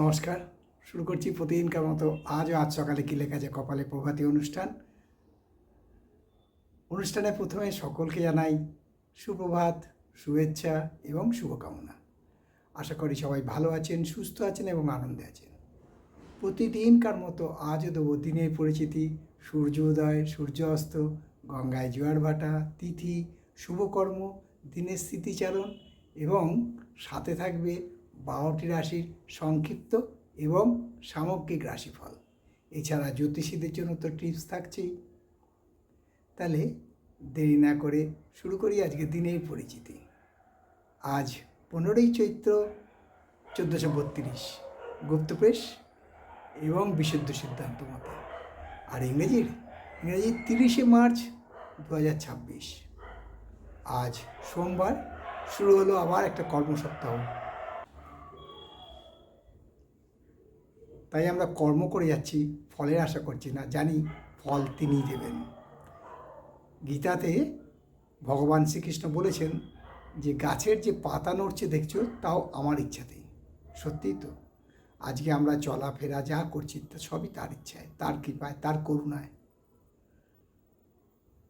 নমস্কার। শুরু করছি প্রতিদিনকার মতো আজ সকালে কী লেখা আছে কপালে প্রভাতী অনুষ্ঠানে প্রথমে সকলকে জানাই সুপ্রভাত, শুভেচ্ছা এবং শুভকামনা। আশা করি সবাই ভালো আছেন, সুস্থ আছেন এবং আনন্দে আছেন। প্রতিদিনকার মতো আজও দেবো দিনের পরিচিতি, সূর্যোদয়, সূর্য অস্ত, গঙ্গায় জোয়ার ভাটা, তিথি, শুভকর্ম, দিনের স্মৃতিচারণ এবং সাথে থাকবে 12টি রাশির সংক্ষিপ্ত এবং সামগ্রিক রাশিফল। এছাড়া জ্যোতিষীদের জন্য তো টিপস থাকছেই। তাহলে দেরি না করে শুরু করি আজকে দিনের পরিচিতি। আজ 15ই চৈত্র 1432 গুপ্তপ্রেস এবং বিশুদ্ধ সিদ্ধান্ত মতে, আর ইংরেজির 30শে মার্চ 2026। আজ সোমবার, শুরু হলো আবার একটা কর্মসপ্তাহ। তাই আমরা কর্ম করে যাচ্ছি, ফলের আশা করছি না, জানি ফল তিনিই দেবেন। গীতাতে ভগবান শ্রীকৃষ্ণ বলেছেন যে গাছের যে পাতা নড়ছে দেখছো, তাও আমার ইচ্ছাতেই। সত্যিই তো, আজকে আমরা চলাফেরা যা করছি তা সবই তার ইচ্ছায়, তার কৃপায়, তার করুণায়।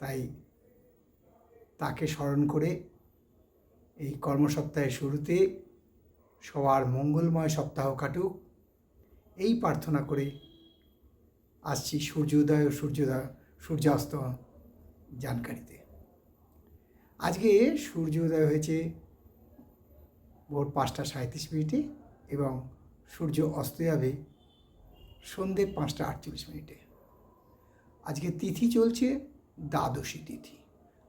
তাই তাকে স্মরণ করে এই কর্মসপ্তাহের শুরুতে সবার মঙ্গলময় সপ্তাহ কাটুক, এই প্রার্থনা করে আসছি সূর্যোদয় ও সূর্যাস্ত জানকারিতে। আজকে সূর্যোদয় হয়েছে ভোর 5টা 37 এবং সূর্য অস্ত যাবে সন্ধে 5টা 48। আজকে তিথি চলছে দ্বাদশী তিথি,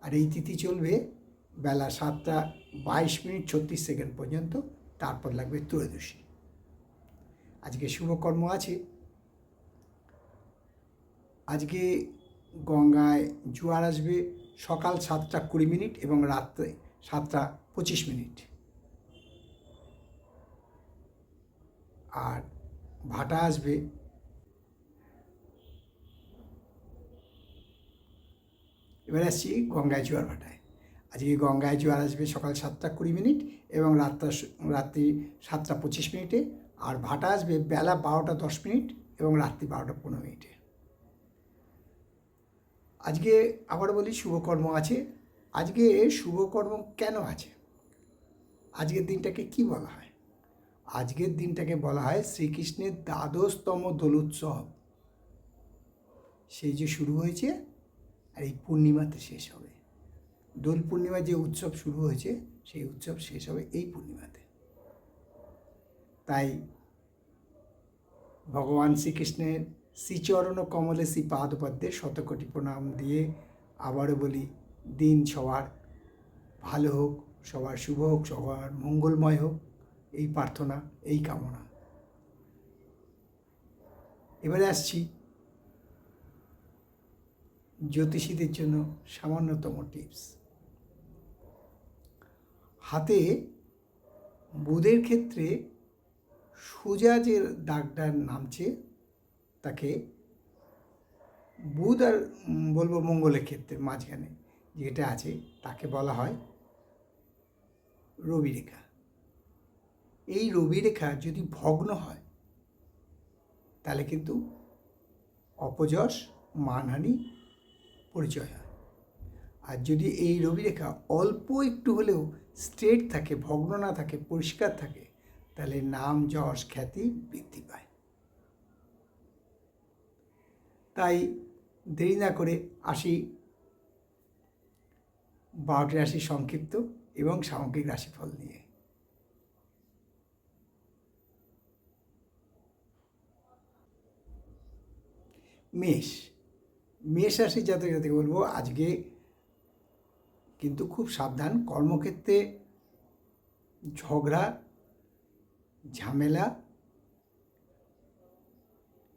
আর এই তিথি চলবে বেলা 7টা 22 পর্যন্ত, তারপর লাগবে ত্রয়োদশী। আজকে শুভকর্ম আছে। আজকে গঙ্গায় জোয়ার আসবে সকাল 7টা 20 এবং রাত্রে 7টা 25। আর ভাটা আসবে এবার আসছি গঙ্গায় জোয়ার ভাটায়। আজকে গঙ্গায় জোয়ার আসবে সকাল 7টা 20 এবং রাত্রি 7টা 25। আর ভাটা আসবে বেলা 12টা 10 এবং রাত্রি 12টা 15। আজকে আবার বলি শুভকর্ম আছে। আজকে শুভকর্ম কেন আছে? আজকের দিনটাকে কি বলা হয়? আজকের দিনটাকে বলা হয় শ্রীকৃষ্ণের দ্বাদশতম দোলোৎসব। সেই যে শুরু হয়েছে আর এই পূর্ণিমাতে শেষ হবে। দোল পূর্ণিমায় যে উৎসব শুরু হয়েছে সেই উৎসব শেষ হবে এই পূর্ণিমাতে। তাই ভগবান শ্রীকৃষ্ণের শ্রীচরণ কমলে শ্রী পাদপদ্মে শতকোটি প্রণাম দিয়ে আবারও বলি, দিন সবার ভালো হোক, সবার শুভ হোক, সবার মঙ্গলময় হোক, এই প্রার্থনা, এই কামনা। এবারে আসছি জ্যোতিষীদের জন্য সামান্যতম টিপস। হাতে বুধের ক্ষেত্রে সোজা যে দাগটা নামছে তাকে বুধ, আর বলবো মঙ্গলের ক্ষেত্রে মাঝখানে যেটা আছে তাকে বলা হয় রবি রেখা। এই রবি রেখা যদি ভগ্ন হয় তাহলে কিন্তু অপযশ, মানহানি পরিচয় হয়। আর যদি এই রবি রেখা অল্প একটু হলেও স্ট্রেট থাকে, ভগ্ন না থাকে, পরিষ্কার থাকে, তাহলে নাম, যশ, খ্যাতি বৃদ্ধি পায়। তাই দেরি না করে আসি 12টি রাশির সংক্ষিপ্ত এবং সামগ্রিক রাশিফল নিয়ে। মেষ রাশির জাতককে বলবো আজকে কিন্তু খুব সাবধান। কর্মক্ষেত্রে ঝগড়া, ঝামেলা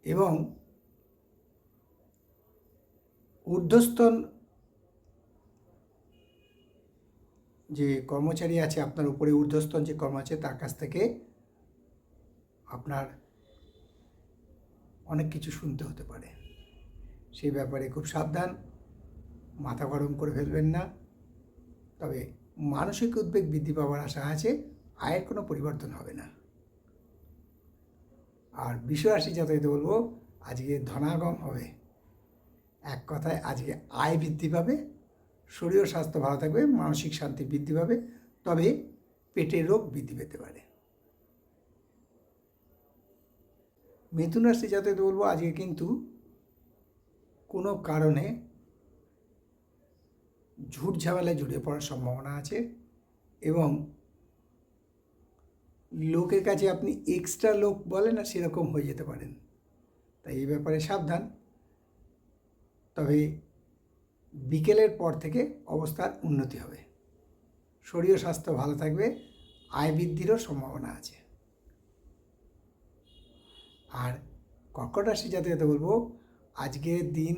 এবং ঊর্ধ্বস্তন যে কর্মচারী আছে, আপনার উপরে ঊর্ধ্বস্তন যে কর্ম আছে, তার কাছ থেকে আপনার অনেক কিছু শুনতে হতে পারে। সেই ব্যাপারে খুব সাবধান, মাথা গরম করে ফেলবেন না। তবে মানসিক উদ্বেগ বৃদ্ধি পাওয়ার আশা আছে, আয়ের কোনো পরিবর্তন হবে না। আর বিশ্বরাশি জাতকদের বলবো আজকে ধনাগম হবে, এক কথায় আজকে আয় বৃদ্ধি পাবে, শরীর ও স্বাস্থ্য ভালো থাকবে, মানসিক শান্তি বৃদ্ধি পাবে, তবে পেটের রোগ বৃদ্ধি পেতে পারে। মিথুন রাশি জাতকদের বলবো আজকে কিন্তু কোনো কারণে ঝুট ঝামেলায় জড়িয়ে পড়ার সম্ভাবনা আছে এবং লোকের কাছে আপনি এক্সট্রা লোক বলে না সেরকম হয়ে যেতে পারেন, তাই এই ব্যাপারে সাবধান। তবে বিকেলের পর থেকে অবস্থার উন্নতি হবে, শরীর স্বাস্থ্য ভালো থাকবে, আয় বৃদ্ধিরও সম্ভাবনা আছে। আর কর্কট রাশি জাতকদের বলবো আজকের দিন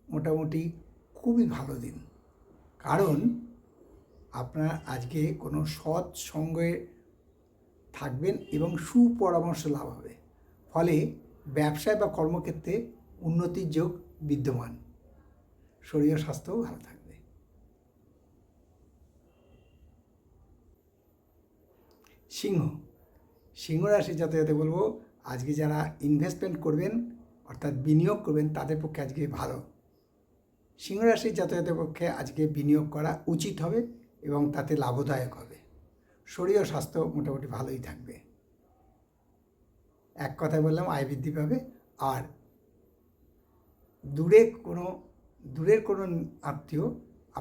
মোটামুটি খুবই ভালো দিন, কারণ আপনার আজকে কোনো সৎ সঙ্গে থাকবেন এবং সুপরামর্শ লাভ হবে, ফলে ব্যবসায় বা কর্মক্ষেত্রে উন্নতির যোগ বিদ্যমান, শরীর স্বাস্থ্যও ভালো থাকবে। সিংহ রাশি জাতকদের বলবো আজকে যারা ইনভেস্টমেন্ট করবেন অর্থাৎ বিনিয়োগ করবেন তাদের পক্ষে আজকে ভালো। সিংহ রাশির জাতকদের পক্ষে আজকে বিনিয়োগ করা উচিত হবে এবং তাতে লাভদায়ক হবে, শরীর ও স্বাস্থ্য মোটামুটি ভালোই থাকবে। এক কথায় বললাম আয় বৃদ্ধি পাবে, আর দূরের কোনো আত্মীয়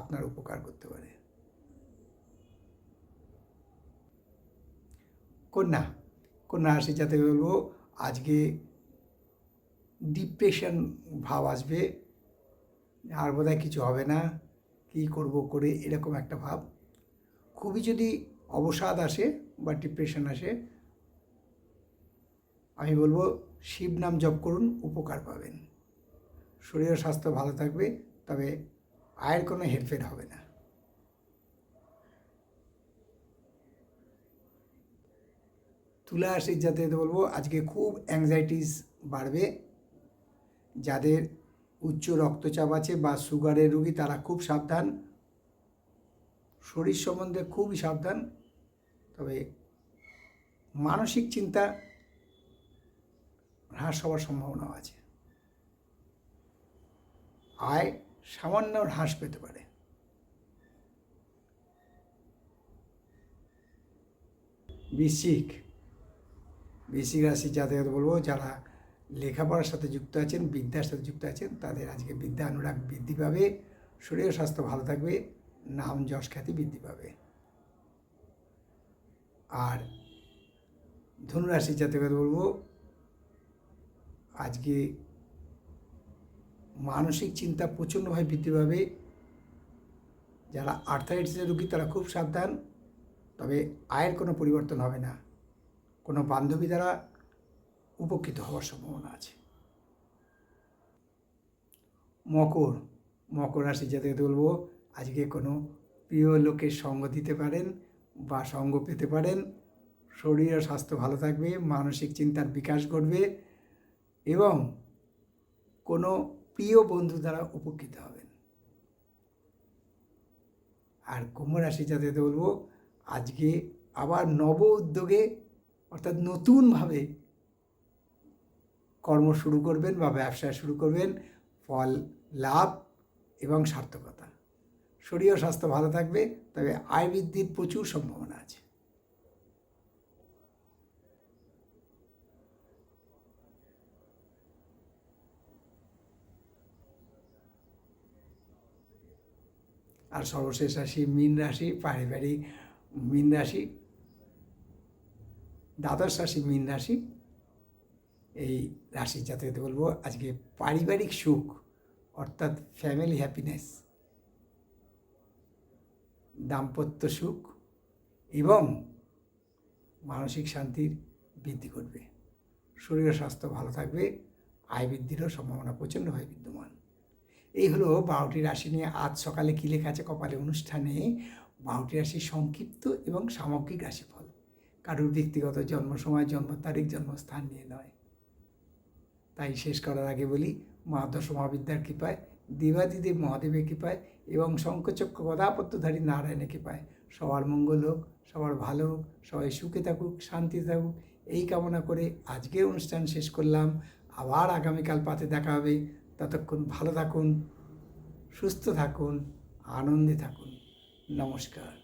আপনার উপকার করতে পারে। কন্যা রাশি যাতে বলবো আজকে ডিপ্রেশন ভাব আসবে, আর বোধহয় কিছু হবে না, কী করব করে এরকম একটা ভাব। খুবই যদি অবসাদ আসে বা ডিপ্রেশন আসে, আমি বলবো শিব নাম জপ করুন, উপকার পাবেন, শরীর স্বাস্থ্য ভালো থাকবে, তবে আয়ের কোনো হেরফের হবে না। তুলা রাশির জাতকদের বলবো আজকে খুব অ্যাংজাইটিস বাড়বে, যাদের উচ্চ রক্তচাপ আছে বা সুগারের রোগী তারা খুব সাবধান, শরীর সম্বন্ধে খুবই সাবধান, তবে মানসিক চিন্তা হ্রাস হওয়ার সম্ভাবনাও আছে, আয় সামান্য হ্রাস পেতে পারে। বৃশ্চিক রাশি জাতক বলবো যারা লেখাপড়ার সাথে যুক্ত আছেন, বিদ্যার সাথে যুক্ত আছেন, তাদের আজকে বিদ্যা অনুরাগ বৃদ্ধি পাবে, শরীর স্বাস্থ্য ভালো থাকবে, নাম যশ খ্যাতি বৃদ্ধি পাবে। আর ধনুরাশি জাতকদের বলবো আজকে মানসিক চিন্তা প্রচণ্ডভাবে বৃদ্ধি পাবে, যারা আর্থারাইটিসের রোগী তারা খুব সাবধান, তবে আয়ের কোনো পরিবর্তন হবে না, কোনো বান্ধবী দ্বারা উপকৃত হওয়ার সম্ভাবনা আছে। মকর রাশি যাদের বলবো আজকে কোনো প্রিয় লোকের সঙ্গ দিতে পারেন বা সঙ্গ পেতে পারেন, শরীর ও স্বাস্থ্য ভালো থাকবে, মানসিক চিন্তার বিকাশ ঘটবে এবং কোনো প্রিয় বন্ধু দ্বারা উপকৃত হবেন। আর কুম্ভ রাশি যাদের বলবো আজকে আবার নব উদ্যোগে অর্থাৎ নতুনভাবে কর্ম শুরু করবেন বা ব্যবসা শুরু করবেন, ফল লাভ এবং সার্থকতা, শরীর ও স্বাস্থ্য ভালো থাকবে, তবে আয় বৃদ্ধির প্রচুর সম্ভাবনা আছে। আর সর্বশেষ রাশি মীন রাশি, পারিবারিক মীন রাশি, দ্বাদশ রাশি মীন রাশি, এই রাশির জাতকদের বলবো আজকে পারিবারিক সুখ অর্থাৎ ফ্যামিলি হ্যাপিনেস, দাম্পত্য সুখ এবং মানসিক শান্তির বৃদ্ধি করবে, শরীর স্বাস্থ্য ভালো থাকবে, আয় বৃদ্ধিরও সম্ভাবনা প্রচণ্ডভাবে বিদ্যমান। এই হলো 12টি রাশি নিয়ে আজ সকালে কী লেখা আছে কপালে অনুষ্ঠানে 12টি রাশির সংক্ষিপ্ত এবং সামগ্রিক রাশিফল, কারোর ব্যক্তিগত জন্ম সময়, জন্ম তারিখ, জন্মস্থান নিয়ে নয়। তাই শেষ করার আগে বলি মা দশমহাবিদ্যার কৃপায়, দেবাদিদেব মহাদেবের কৃপায় এবং শঙ্খচক্র গদাপত্যধারী নারায়ণের কৃপায় সবার মঙ্গল হোক, সবার ভালো হোক, সবাই সুখে থাকুক, শান্তি থাকুক, এই কামনা করে আজকের অনুষ্ঠান শেষ করলাম। আবার আগামীকাল পাতে দেখা হবে। ততক্ষণ ভালো থাকুন, সুস্থ থাকুন, আনন্দে থাকুন। নমস্কার।